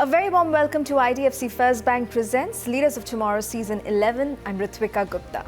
A very warm welcome to IDFC First Bank presents Leaders of Tomorrow Season 11. I'm Ritvika Gupta.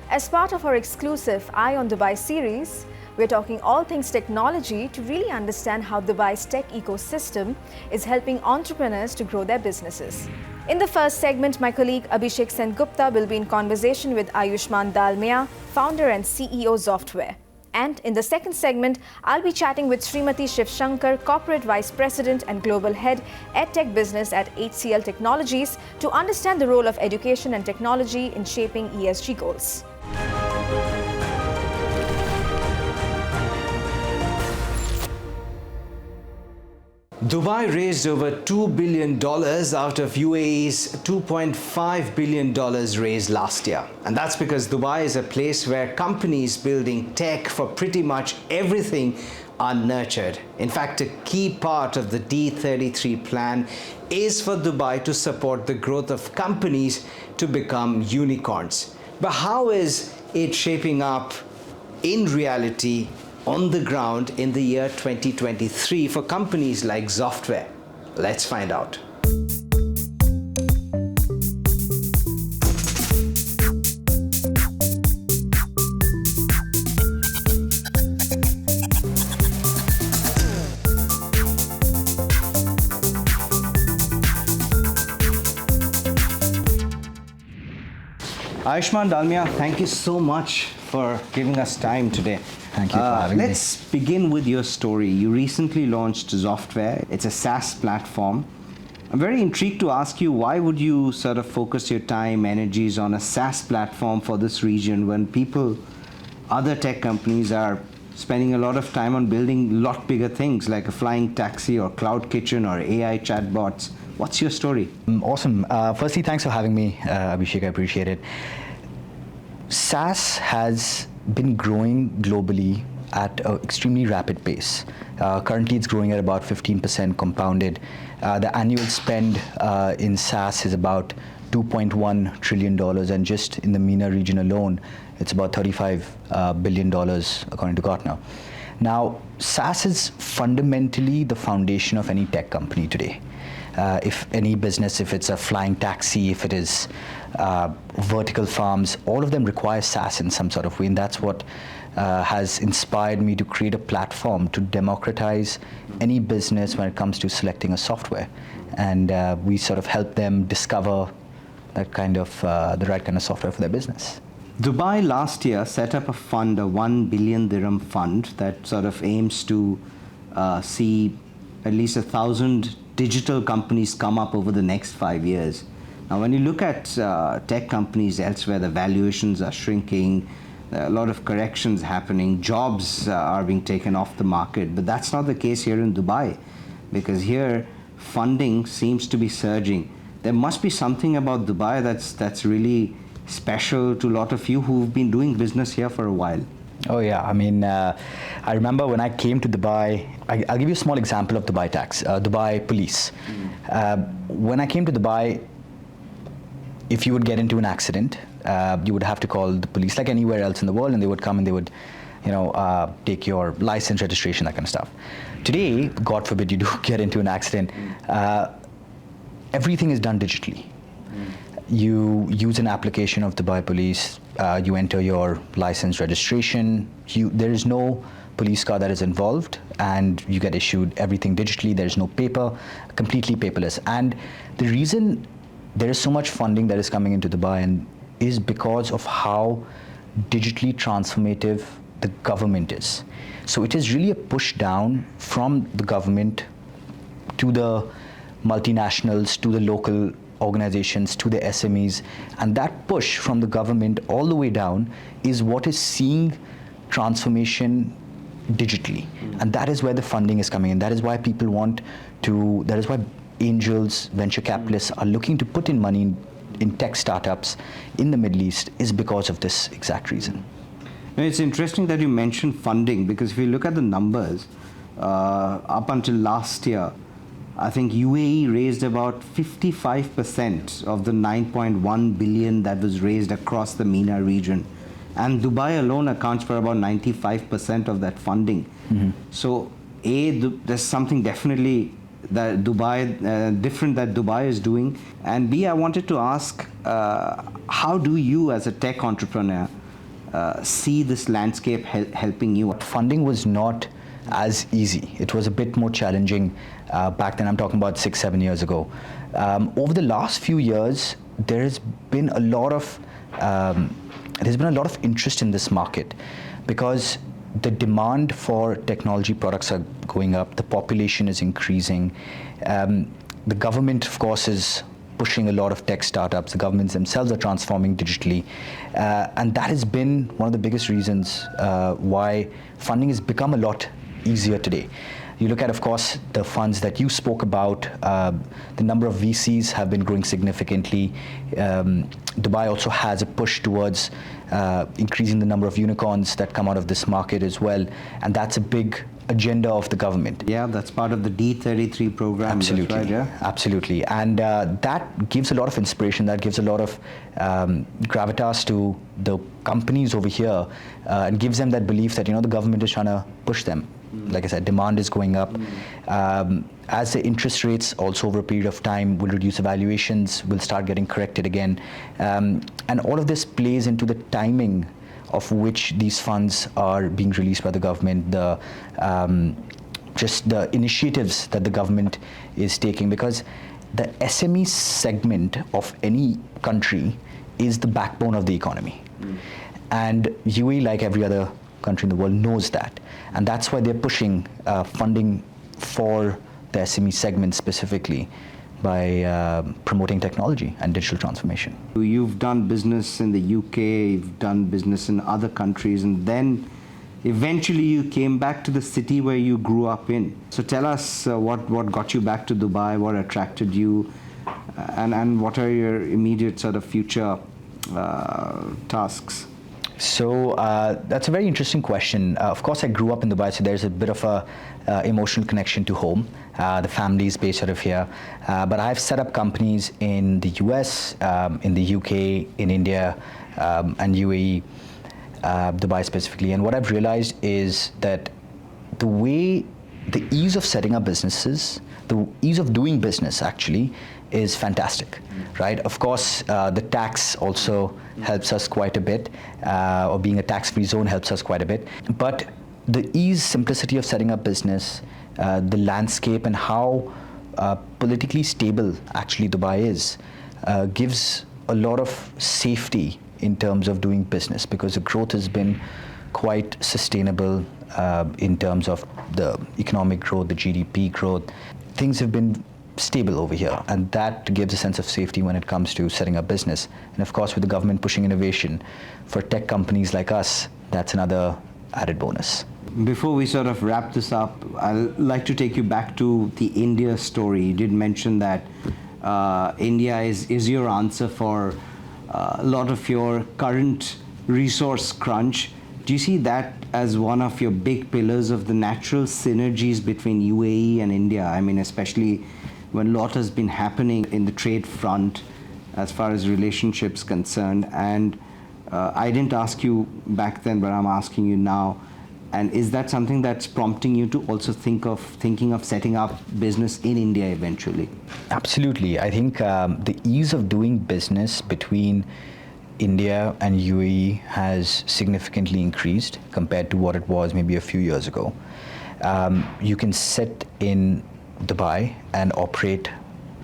As part of our exclusive Eye on Dubai series, we're talking all things technology to really understand how Dubai's tech ecosystem is helping entrepreneurs to grow their businesses. In the first segment, my colleague Abhishek Sengupta will be in conversation with Aayushman Dalmia, founder and CEO Zoftware. And in the second segment, I'll be chatting with Srimati Shiv Shankar, Corporate Vice President and Global Head, EdTech Business at HCL Technologies, to understand the role of education and technology in shaping ESG goals. Dubai raised over $2 billion out of UAE's $2.5 billion raised last year. And that's because Dubai is a place where companies building tech for pretty much everything are nurtured. In fact, a key part of the D33 plan is for Dubai to support the growth of companies to become unicorns. But how is it shaping up in reality on the ground in the year 2023 for companies like Zoftware? Let's find out. Aayushman Dalmia, thank you so much for giving us time today. Thank you for having me. Let's begin with your story. You recently launched Zoftware. It's a SaaS platform. I'm very intrigued to ask you, why would you sort of focus your time, energies on a SaaS platform for this region when other tech companies are spending a lot of time on building a lot bigger things like a flying taxi or cloud kitchen or AI chatbots? What's your story? Awesome. Firstly, thanks for having me, Abhishek. I appreciate it. SaaS has been growing globally at an extremely rapid pace. Currently, it's growing at about 15% compounded. The annual spend in SaaS is about $2.1 trillion, and just in the MENA region alone, it's about $35 billion, according to Gartner. Now, SaaS is fundamentally the foundation of any tech company today. If any business, if it's a flying taxi, if it is vertical farms, all of them require SaaS in some sort of way, and that's what has inspired me to create a platform to democratize any business when it comes to selecting a software. And we sort of help them discover that kind of the right kind of software for their business. Dubai last year set up a fund, a 1 billion dirham fund that sort of aims to see at least 1,000 digital companies come up over the next 5 years. Now, when you look at tech companies elsewhere, the valuations are shrinking, there are a lot of corrections happening, jobs are being taken off the market, but that's not the case here in Dubai, because here funding seems to be surging. There must be something about Dubai that's really special to a lot of you who've been doing business here for a while. Oh yeah, I mean, I remember when I came to Dubai, I'll give you a small example of Dubai tax, Dubai police. When I came to Dubai, if you would get into an accident, you would have to call the police like anywhere else in the world, and they would come and they would, take your license, registration, that kind of stuff. Today, God forbid you do get into an accident, everything is done digitally. You use an application of Dubai Police, you enter your license, registration, there is no police car that is involved, and you get issued everything digitally. There is no paper, completely paperless. And the reason there is so much funding that is coming into Dubai is because of how digitally transformative the government is. So it is really a push down from the government to the multinationals, to the local organizations, to the SMEs, and that push from the government all the way down is what is seeing transformation digitally. And that is where the funding is coming in. That is why people that is why angels, venture capitalists are looking to put in money in tech startups in the Middle East, is because of this exact reason. Now, it's interesting that you mentioned funding, because if you look at the numbers, up until last year, I think UAE raised about 55% of the 9.1 billion that was raised across the MENA region. And Dubai alone accounts for about 95% of that funding. So, there's something definitely that different that Dubai is doing? And B, I wanted to ask, how do you as a tech entrepreneur see this landscape helping you? Funding was not as easy. It was a bit more challenging back then. I'm talking about 6-7 years ago. Over the last few years, there's been a lot of interest in this market because the demand for technology products are going up. The population is increasing. The government, of course, is pushing a lot of tech startups. The governments themselves are transforming digitally. And that has been one of the biggest reasons why funding has become a lot easier today. You look at, of course, the funds that you spoke about, the number of VCs have been growing significantly. Dubai also has a push towards increasing the number of unicorns that come out of this market as well. And that's a big agenda of the government. Yeah, that's part of the D33 program. Absolutely, right, yeah? Absolutely. And that gives a lot of inspiration, that gives a lot of gravitas to the companies over here and gives them that belief that, the government is trying to push them. Like I said, demand is going up. As the interest rates also over a period of time will reduce, evaluations will start getting corrected again. And all of this plays into the timing of which these funds are being released by the government, just the initiatives that the government is taking, because the SME segment of any country is the backbone of the economy. And UAE, like every other country in the world, knows that. And that's why they're pushing funding for the SME segment specifically by promoting technology and digital transformation. You've done business in the UK, you've done business in other countries, and then eventually you came back to the city where you grew up in. So tell us what got you back to Dubai, what attracted you, and what are your immediate sort of future tasks? So that's a very interesting question. Of course, I grew up in Dubai, so there's a bit of a emotional connection to home. The family is based out of here. But I've set up companies in the US, in the UK, in India, and UAE, Dubai specifically. And what I've realized is that the ease of setting up businesses, the ease of doing business actually is fantastic, right? Of course, the tax also helps us quite a bit, or being a tax-free zone helps us quite a bit. But the ease, simplicity of setting up business, the landscape and how politically stable actually Dubai is, gives a lot of safety in terms of doing business, because the growth has been quite sustainable in terms of the economic growth, the GDP growth. Things have been stable over here, and that gives a sense of safety when it comes to setting up business. And of course, with the government pushing innovation for tech companies like us, that's another added bonus. Before we sort of wrap this up, I'd like to take you back to the India story. You did mention that India is your answer for a lot of your current resource crunch. Do you see that as one of your big pillars of the natural synergies between UAE and India? I mean, especially when a lot has been happening in the trade front as far as relationships concerned. And I didn't ask you back then, but I'm asking you now. And is that something that's prompting you to also thinking of setting up business in India eventually? Absolutely. I think the ease of doing business between India and UAE has significantly increased compared to what it was maybe a few years ago. You can sit in Dubai and operate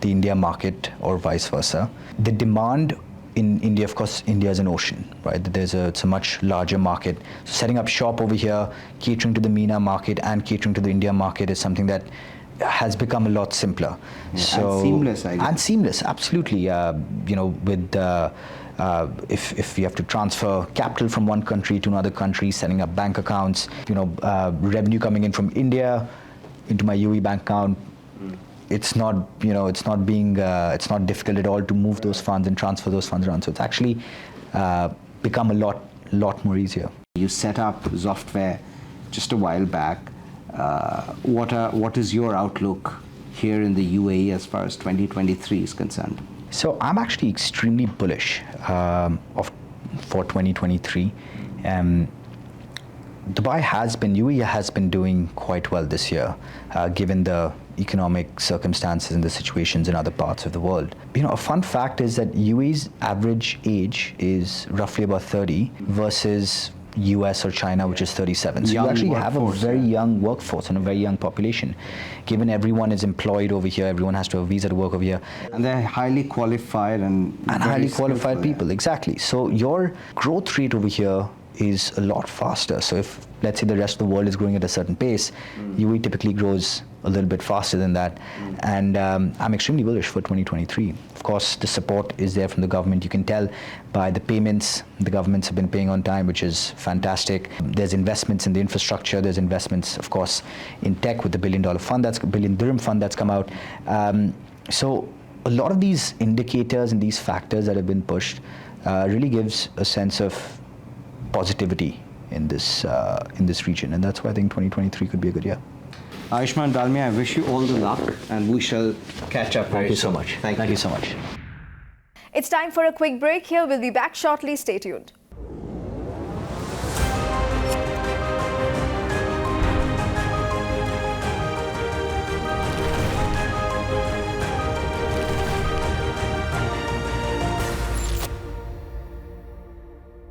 the India market or vice versa. The demand in India, of course, India is an ocean, right? It's a much larger market. So setting up shop over here, catering to the MENA market and catering to the India market is something that has become a lot simpler. Yeah, so, and seamless, I guess. And seamless, absolutely. With if you have to transfer capital from one country to another country, setting up bank accounts, revenue coming in from India into my UAE bank account, it's not difficult at all to move those funds and transfer those funds around. So it's actually become a lot more easier. You set up Zoftware just a while back. What is your outlook here in the UAE as far as 2023 is concerned? So I'm actually extremely bullish for 2023. UAE has been doing quite well this year, given the economic circumstances and the situations in other parts of the world. A fun fact is that UAE's average age is roughly about 30 versus US or China, which is 37. So Young you actually have a very workforce, young workforce and a very young population. Given everyone is employed over here, everyone has to have a visa to work over here. And they're highly qualified and very Highly qualified skillful, people, exactly. So your growth rate over here is a lot faster. So if, let's say, the rest of the world is growing at a certain pace, UAE typically grows a little bit faster than that. And I'm extremely bullish for 2023. Of course, the support is there from the government. You can tell by the payments the governments have been paying on time, which is fantastic. There's investments in the infrastructure. There's investments, of course, in tech with the $1 billion dirham fund that's come out. So a lot of these indicators and these factors that have been pushed really gives a sense of positivity in this region, and that's why I think 2023 could be a good year. Aayushman Dalmia, I wish you all the luck, and we shall catch up very Thank you so soon. much. Thank you so much. It's time for a quick break here. We'll be back shortly. Stay tuned.